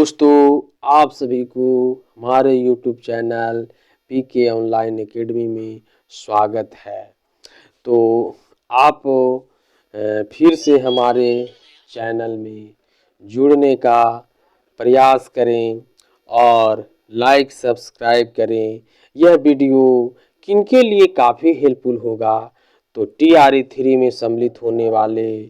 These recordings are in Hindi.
दोस्तों, आप सभी को हमारे YouTube channel PK online academy में स्वागत है। तो आप फिर से हमारे चैनल में जुड़ने का प्रयास करें और लाइक सब्सक्राइब करें। यह वीडियो किनके लिए काफ़ी हेल्पफुल होगा तो TRE 3 में सम्मिलित होने वाले,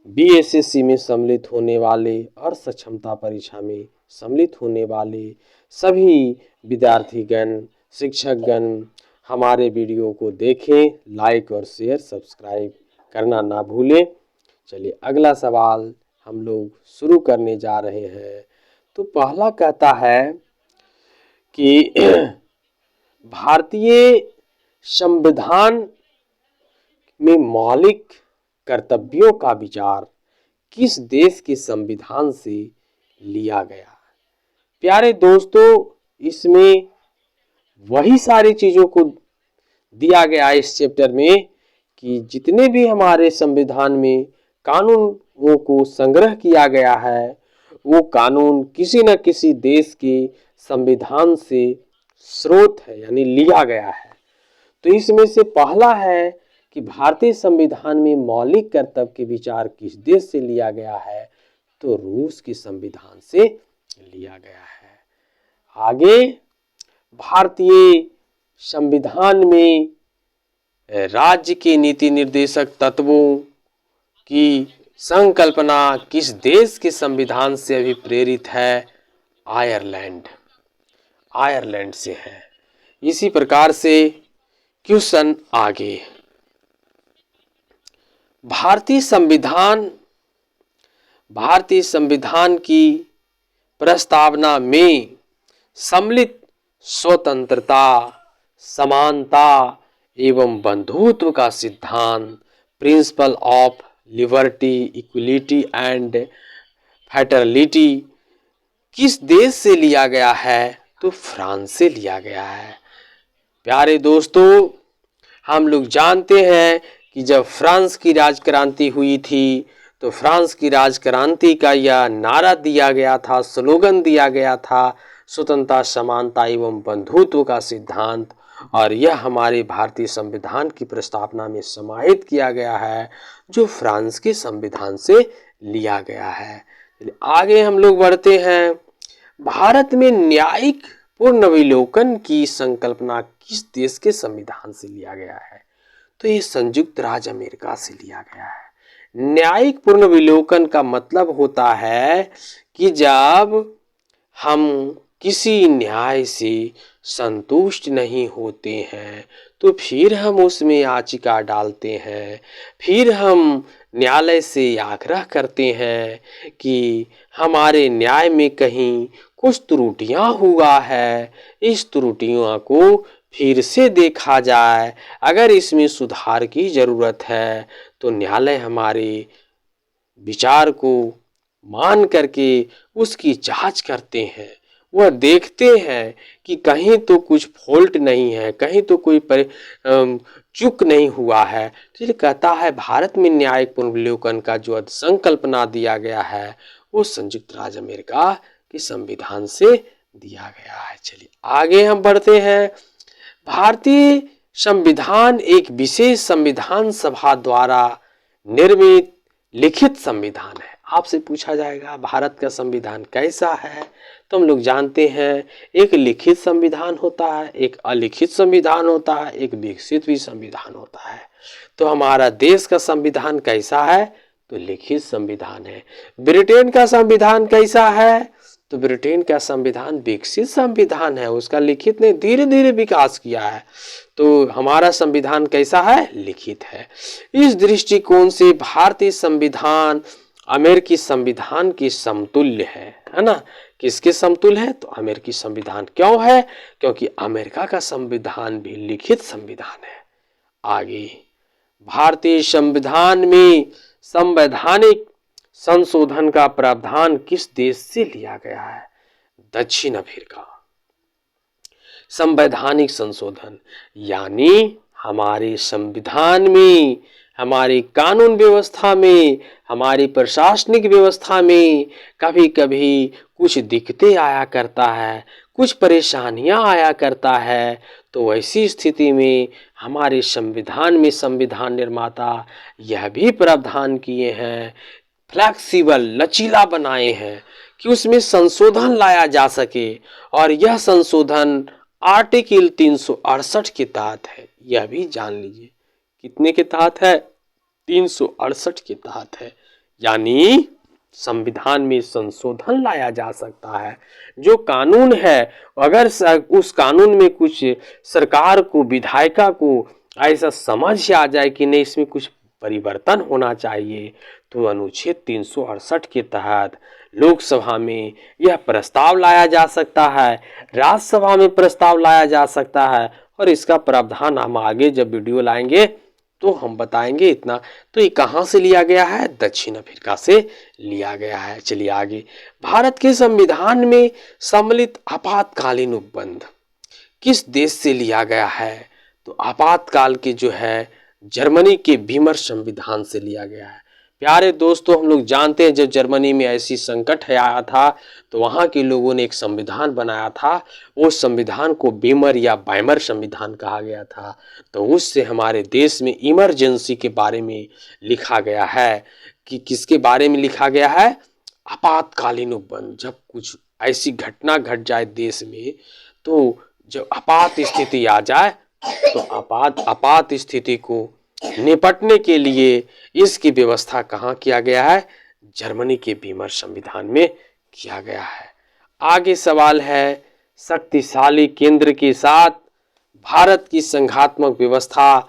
BSSC में सम्मिलित होने वाले और सक्षमता परीक्षा में सम्मिलित होने वाले सभी विद्यार्थीगण, शिक्षकगण हमारे वीडियो को देखें, लाइक और शेयर सब्सक्राइब करना ना भूलें। चलिए अगला सवाल हम लोग शुरू करने जा रहे हैं। तो पहला कहता है कि भारतीय संविधान में मौलिक कर्तव्यों का विचार किस देश के संविधान से लिया गया? प्यारे दोस्तों, इसमें वही सारी चीज़ों को दिया गया है इस चैप्टर में कि जितने भी हमारे संविधान में कानूनों को संग्रह किया गया है वो कानून किसी न किसी देश के संविधान से स्रोत है, यानी लिया गया है। तो इसमें से पहला है कि भारतीय संविधान में मौलिक कर्तव्य के विचार किस देश से लिया गया है? तो रूस के संविधान से लिया गया है। आगे, भारतीय संविधान में राज्य के नीति निर्देशक तत्वों की संकल्पना किस देश के संविधान से अभिप्रेरित है? आयरलैंड से है। इसी प्रकार से क्वेश्चन आगे, भारतीय संविधान की प्रस्तावना में सम्मिलित स्वतंत्रता, समानता एवं बंधुत्व का सिद्धांत, principle of liberty, equality and fraternity किस देश से लिया गया है? तो फ्रांस से लिया गया है। प्यारे दोस्तों, हम लोग जानते हैं कि जब फ्रांस की राजक्रांति हुई थी तो फ्रांस की राजक्रांति का यह नारा दिया गया था, स्लोगन दिया गया था, स्वतंत्रता, समानता एवं बंधुत्व का सिद्धांत, और यह हमारे भारतीय संविधान की प्रस्तावना में समाहित किया गया है जो फ्रांस के संविधान से लिया गया है। आगे हम लोग बढ़ते हैं। भारत में न्यायिक पुनर्विलोकन की संकल्पना किस देश के संविधान से लिया गया है? तो ये संयुक्त राज्य अमेरिका से लिया गया है। न्यायिक पुनर्विलोकन का मतलब होता है कि जब हम किसी न्याय से संतुष्ट नहीं होते हैं तो फिर हम उसमें याचिका डालते हैं, फिर हम न्यायालय से आग्रह करते हैं कि हमारे न्याय में कहीं कुछ त्रुटियां हुआ है, इस त्रुटियों को फिर से देखा जाए, अगर इसमें सुधार की ज़रूरत है तो न्यायालय हमारे विचार को मान करके उसकी जांच करते हैं। वह देखते हैं कि कहीं तो कुछ फॉल्ट नहीं है, कहीं तो कोई चूक नहीं हुआ है। तो ये कहता है भारत में न्यायिक पुनर्विलोकन का जो संकल्पना दिया गया है वो संयुक्त राज्य अमेरिका के संविधान से दिया गया है। चलिए आगे हम बढ़ते हैं। भारतीय संविधान एक विशेष संविधान सभा द्वारा निर्मित लिखित संविधान है। आपसे पूछा जाएगा भारत का संविधान कैसा है? तो हम लोग जानते हैं एक लिखित संविधान होता है, एक अलिखित संविधान होता है, एक विकसित भी संविधान होता है। तो हमारा देश का संविधान कैसा है? तो लिखित संविधान है। ब्रिटेन का संविधान कैसा है? तो ब्रिटेन का संविधान विकसित संविधान है, उसका लिखित ने धीरे धीरे विकास किया है। तो हमारा संविधान कैसा है? लिखित है। इस दृष्टिकोण से भारतीय संविधान अमेरिकी संविधान के समतुल्य है ना? किसके समतुल्य है? तो अमेरिकी संविधान। क्यों है? क्योंकि अमेरिका का संविधान भी लिखित संविधान है। आगे, भारतीय संविधान में संवैधानिक संशोधन का प्रावधान किस देश से लिया गया है? दक्षिण अफ्रीका। संवैधानिक संशोधन यानी हमारे संविधान में हमारी कानून व्यवस्था में, हमारी प्रशासनिक व्यवस्था में कभी कभी कुछ दिक्कतें आया करता है, कुछ परेशानियां आया करता है। तो ऐसी स्थिति में हमारे संविधान में संविधान निर्माता यह भी प्रावधान किए हैं, फ्लेक्सिबल लचीला बनाए हैं कि उसमें संशोधन लाया जा सके। और यह संशोधन आर्टिकल 368 के तहत है। यह भी जान लीजिए कितने के तहत है, 368 के तहत है। यानी संविधान में संशोधन लाया जा सकता है। जो कानून है, अगर उस कानून में कुछ सरकार को, विधायिका को ऐसा समझ आ जाए कि नहीं इसमें कुछ परिवर्तन होना चाहिए, तो अनुच्छेद 368 के तहत लोकसभा में यह प्रस्ताव लाया जा सकता है, राज्यसभा में प्रस्ताव लाया जा सकता है। और इसका प्रावधान हम आगे जब वीडियो लाएंगे तो हम बताएंगे इतना। तो ये कहाँ से लिया गया है? दक्षिण अफ्रीका से लिया गया है। चलिए आगे, भारत के संविधान में सम्मिलित आपातकालीन उपबंध किस देश से लिया गया है? तो आपातकाल के जो है जर्मनी के बीमर संविधान से लिया गया है। प्यारे दोस्तों, हम लोग जानते हैं जब जर्मनी में ऐसी संकट आया था तो वहाँ के लोगों ने एक संविधान बनाया था। उस संविधान को बीमर या बाइमर संविधान कहा गया था। तो उससे हमारे देश में इमरजेंसी के बारे में लिखा गया है कि किसके बारे में लिखा गया है? आपातकालीन उपबंध। जब कुछ ऐसी घटना घट जाए देश में, तो जब आपात स्थिति आ जाए तो आपात स्थिति को निपटने के लिए इसकी व्यवस्था कहाँ किया गया है? जर्मनी के बीमर संविधान में किया गया है। आगे सवाल है, शक्तिशाली केंद्र के साथ भारत की संघात्मक व्यवस्था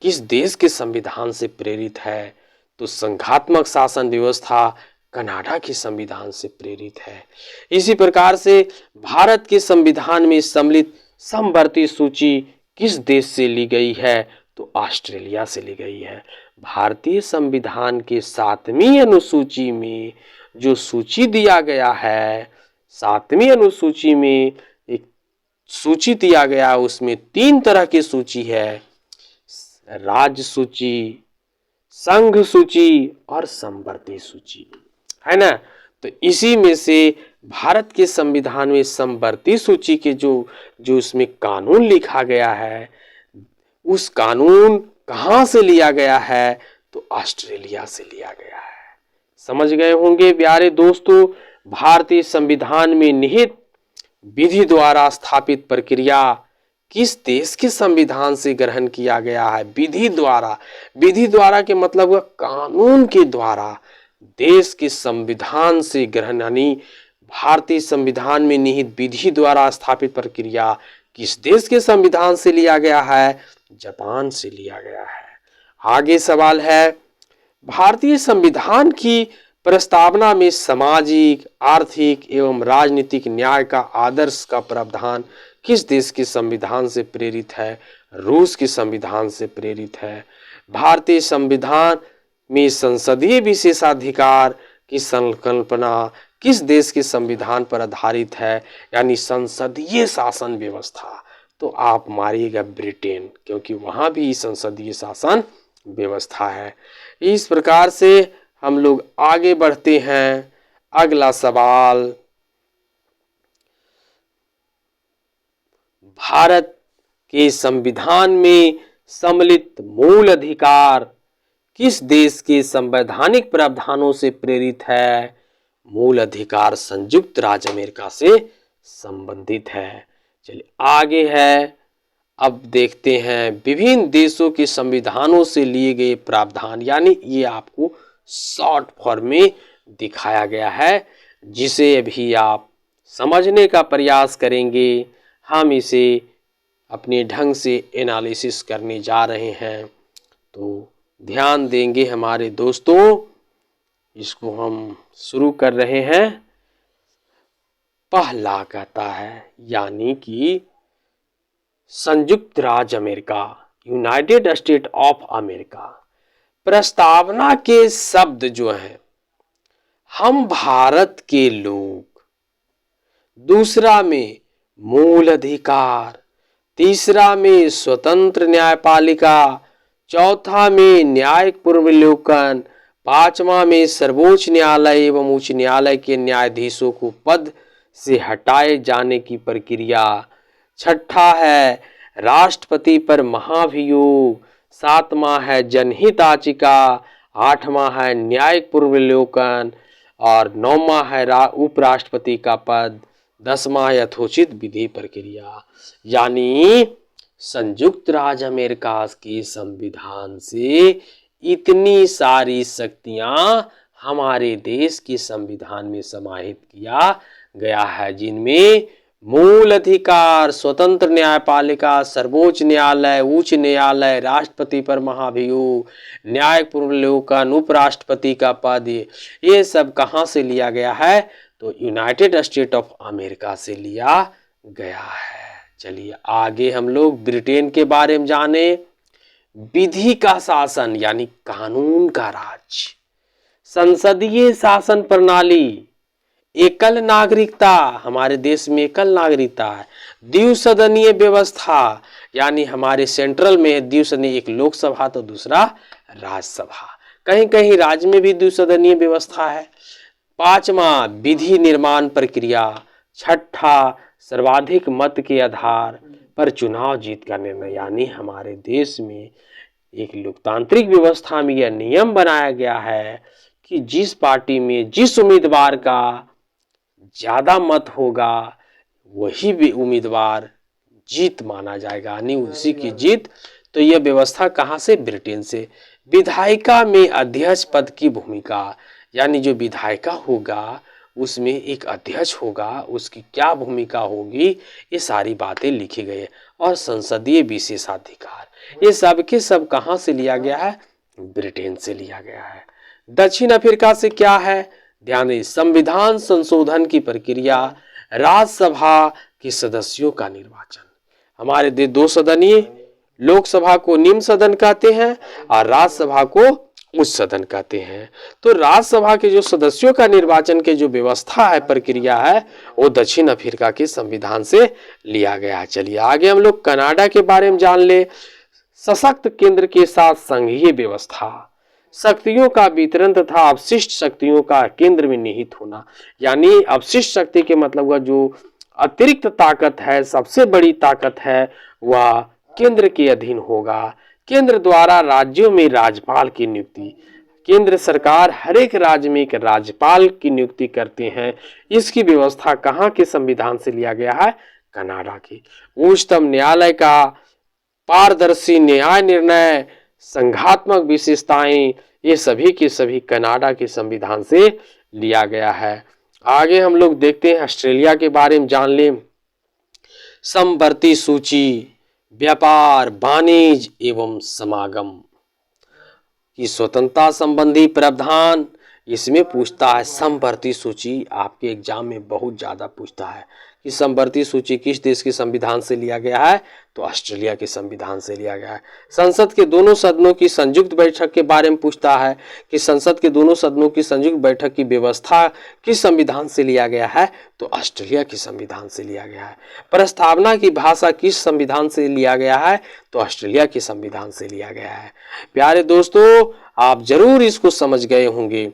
किस देश के संविधान से प्रेरित है? तो संघात्मक शासन व्यवस्था कनाडा के संविधान से प्रेरित है। इसी प्रकार से भारत के संविधान में सम्मिलित समवर्ती सूची किस देश से ली गई है? तो ऑस्ट्रेलिया से ली गई है। भारतीय संविधान के 7वीं अनुसूची में जो सूची दिया गया है, 7वीं अनुसूची में एक सूची दिया गया, उसमें 3 तरह की सूची है, राज्य सूची, संघ सूची और समवर्ती सूची, है ना। तो इसी में से भारत के संविधान में समवर्ती सूची के जो उसमें कानून लिखा गया है, उस कानून कहाँ से लिया गया है? तो ऑस्ट्रेलिया से लिया गया है। समझ गए होंगे प्यारे दोस्तों, भारतीय संविधान में निहित विधि द्वारा स्थापित प्रक्रिया किस देश के संविधान से ग्रहण किया गया है? विधि द्वारा। विधि द्वारा के मतलब हुआ कानून के द्वारा देश के संविधान से ग्रहण, यानी भारतीय संविधान में निहित विधि द्वारा स्थापित प्रक्रिया किस देश के संविधान से लिया गया है? जापान से लिया गया है। आगे सवाल है, भारतीय संविधान की प्रस्तावना में सामाजिक, आर्थिक एवं राजनीतिक न्याय का आदर्श का प्रावधान किस देश के संविधान से प्रेरित है? रूस के संविधान से प्रेरित है। भारतीय संविधान में संसदीय विशेषाधिकार की संकल्पना किस देश के संविधान पर आधारित है? यानी संसदीय शासन व्यवस्था। तो आप मारिएगा ब्रिटेन, क्योंकि वहां भी संसदीय शासन व्यवस्था है। इस प्रकार से हम लोग आगे बढ़ते हैं। अगला सवाल, भारत के संविधान में सम्मिलित मूल अधिकार किस देश के संवैधानिक प्रावधानों से प्रेरित है? मूल अधिकार संयुक्त राज्य अमेरिका से संबंधित है। चलिए आगे है, अब देखते हैं विभिन्न देशों के संविधानों से लिए गए प्रावधान, यानी ये आपको शॉर्ट फॉर्म में दिखाया गया है, जिसे अभी आप समझने का प्रयास करेंगे। हम इसे अपने ढंग से एनालिसिस करने जा रहे हैं, तो ध्यान देंगे हमारे दोस्तों। इसको हम शुरू कर रहे हैं। पहला कहता है, यानी कि संयुक्त राज्य America, United state of America. प्रस्तावना के शब्द जो हैं, हम भारत के लोग। दूसरा में मूल अधिकार, तीसरा में स्वतंत्र न्यायपालिका, चौथा में न्यायिक पुनर्विलोकन, पांचवा में सर्वोच्च न्यायालय एवं उच्च न्यायालय के न्यायाधीशों को पद से हटाए जाने की प्रक्रिया, छठा है राष्ट्रपति पर महाभियोग, सातवां है जनहित याचिका, आठवां है न्यायिक पुनर्विलोकन और नौवां है उपराष्ट्रपति का पद, दसवां यथोचित विधि प्रक्रिया। यानी संयुक्त राज्य अमेरिका के संविधान से इतनी सारी शक्तियां हमारे देश के संविधान में समाहित किया गया है, जिनमें मूल अधिकार, स्वतंत्र न्यायपालिका, सर्वोच्च न्यायालय, उच्च न्यायालय, राष्ट्रपति पर महाभियोग, न्यायिक पुनर्विलोकन, उपराष्ट्रपति का पद, ये सब कहाँ से लिया गया है? तो यूनाइटेड स्टेट ऑफ अमेरिका से लिया गया है। चलिए आगे हम लोग ब्रिटेन के बारे में जाने। विधि का शासन यानी कानून का राज, संसदीय शासन प्रणाली, एकल नागरिकता, हमारे देश में एकल नागरिकता है, द्विसदनीय व्यवस्था यानी हमारे सेंट्रल में द्विसदनीय, एक लोकसभा तो दूसरा राज्यसभा, कहीं कहीं राज्य में भी द्विसदनीय व्यवस्था है। पांचवा विधि निर्माण प्रक्रिया, छठा सर्वाधिक मत के आधार पर चुनाव जीत का निर्णय, यानी हमारे देश में एक लोकतांत्रिक व्यवस्था में यह नियम बनाया गया है कि जिस पार्टी में जिस उम्मीदवार का ज्यादा मत होगा वही भी उम्मीदवार जीत माना जाएगा, यानी उसी की जीत। तो यह व्यवस्था कहाँ से? ब्रिटेन से। विधायिका में अध्यक्ष पद की भूमिका, यानी जो विधायिका होगा उसमें एक अध्यक्ष होगा, उसकी क्या भूमिका होगी, ये सारी बातें लिखी गई है। और संसदीय विशेषाधिकार, ये सब के सब कहाँ से लिया गया है? ब्रिटेन से लिया गया है। दक्षिण अफ्रीका से क्या है? ध्यान दें, संविधान संशोधन की प्रक्रिया, राज्यसभा के सदस्यों का निर्वाचन, हमारे देश दो सदनीय, लोकसभा को निम्न सदन कहते हैं और राज्यसभा को उच्च सदन कहते हैं। तो राज्यसभा के जो सदस्यों का निर्वाचन के जो व्यवस्था है, प्रक्रिया है, वो दक्षिण अफ्रीका के संविधान से लिया गया है। चलिए आगे हम लोग कनाडा के बारे में जान ले। सशक्त केंद्र के साथ संघीय व्यवस्था, शक्तियों का वितरण तथा अवशिष्ट शक्तियों का केंद्र में निहित होना, यानी अवशिष्ट शक्ति के मतलब वह जो अतिरिक्त ताकत है, सबसे बड़ी ताकत है, वह केंद्र के अधीन होगा। केंद्र द्वारा राज्यों में राज्यपाल की नियुक्ति, केंद्र सरकार हर एक राज्य में एक राज्यपाल की नियुक्ति करते हैं। इसकी व्यवस्था कहाँ के संविधान से लिया गया है? कनाडा की। उच्चतम न्यायालय का पारदर्शी न्याय निर्णय, संघात्मक विशेषताएं, ये सभी के सभी कनाडा के संविधान से लिया गया है। आगे हम लोग देखते हैं ऑस्ट्रेलिया के बारे में जान लें। समवर्ती सूची, व्यापार, वाणिज्य एवं समागम की स्वतंत्रता संबंधी प्रावधान, इसमें पूछता है समवर्ती सूची। आपके एग्जाम में बहुत ज्यादा पूछता है कि समवर्ती सूची किस देश के संविधान से लिया गया है? तो ऑस्ट्रेलिया के संविधान से लिया गया है। संसद के दोनों सदनों की संयुक्त बैठक के बारे में पूछता है कि संसद के दोनों सदनों की संयुक्त बैठक की व्यवस्था किस संविधान से लिया गया है? तो ऑस्ट्रेलिया के संविधान से लिया गया है। प्रस्तावना की भाषा किस संविधान से लिया गया है? तो ऑस्ट्रेलिया के संविधान से लिया गया है। प्यारे दोस्तों, आप जरूर इसको समझ गए होंगे।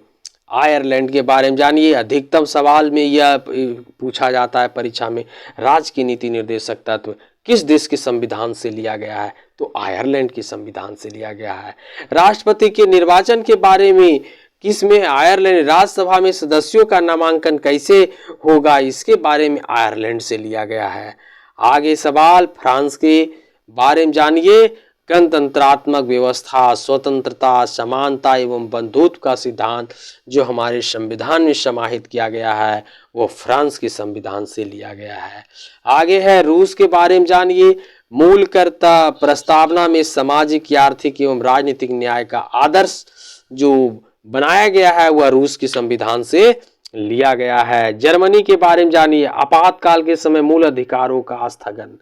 आयरलैंड के बारे में जानिए। अधिकतम सवाल में यह पूछा जाता है परीक्षा में, राज्य की नीति निर्देशक तत्व किस देश के संविधान से लिया गया है? तो आयरलैंड के संविधान से लिया गया है। राष्ट्रपति के निर्वाचन के बारे में किसमें? आयरलैंड। राज्यसभा में सदस्यों का नामांकन कैसे होगा? इसके बारे में आयरलैंड से लिया गया है। आगे सवाल फ्रांस के बारे में जानिए। गणतंत्रात्मक व्यवस्था, स्वतंत्रता, समानता एवं बंधुत्व का सिद्धांत जो हमारे संविधान में समाहित किया गया है, वो फ्रांस के संविधान से लिया गया है। आगे है रूस के बारे में जानिए। मूल कर्तव्य प्रस्तावना में सामाजिक, आर्थिक एवं राजनीतिक न्याय का आदर्श जो बनाया गया है वह रूस के संविधान से लिया गया है। जर्मनी के बारे में जानिए। आपातकाल के समय मूल अधिकारों का स्थगन।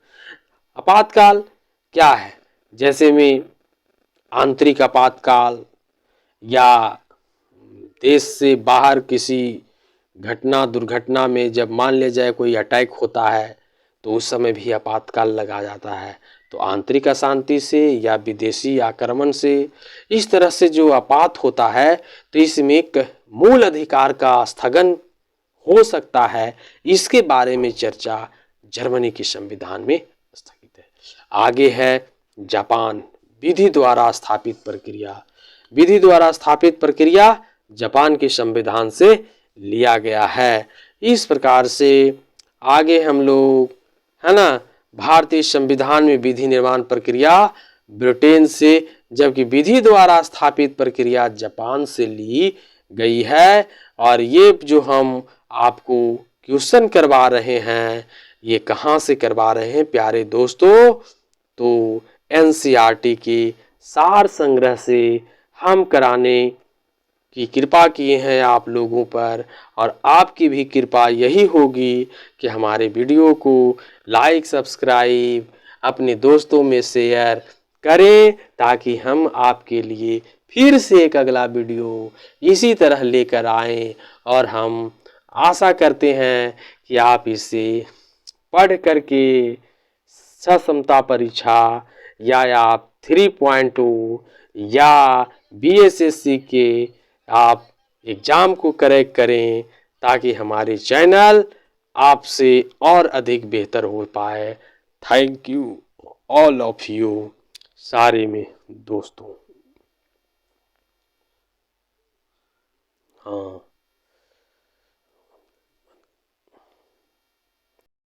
आपातकाल क्या है? जैसे में आंतरिक आपातकाल या देश से बाहर किसी घटना दुर्घटना में जब मान लिया जाए कोई अटैक होता है तो उस समय भी आपातकाल लगा जाता है। तो आंतरिक अशांति से या विदेशी आक्रमण से इस तरह से जो आपात होता है तो इसमें एक मूल अधिकार का स्थगन हो सकता है। इसके बारे में चर्चा जर्मनी के संविधान में स्थगित है। आगे है जापान, विधि द्वारा स्थापित प्रक्रिया। विधि द्वारा स्थापित प्रक्रिया जापान के संविधान से लिया गया है। इस प्रकार से आगे हम लोग, है ना, भारतीय संविधान में विधि निर्माण प्रक्रिया ब्रिटेन से, जबकि विधि द्वारा स्थापित प्रक्रिया जापान से ली गई है। और ये जो हम आपको क्वेश्चन करवा रहे हैं, ये कहाँ से करवा रहे हैं प्यारे दोस्तों? तो एनसीईआरटी के सार संग्रह से हम कराने की कृपा किए हैं आप लोगों पर, और आपकी भी कृपा यही होगी कि हमारे वीडियो को लाइक, सब्सक्राइब, अपने दोस्तों में शेयर करें, ताकि हम आपके लिए फिर से एक अगला वीडियो इसी तरह लेकर आएं। और हम आशा करते हैं कि आप इसे पढ़ करके क्षमता परीक्षा या आप 3.2 या बीएसएससी के आप एग्जाम को करेक्ट करें, ताकि हमारे चैनल आपसे और अधिक बेहतर हो पाए। Thank you all of you सारे में दोस्तों। हाँ।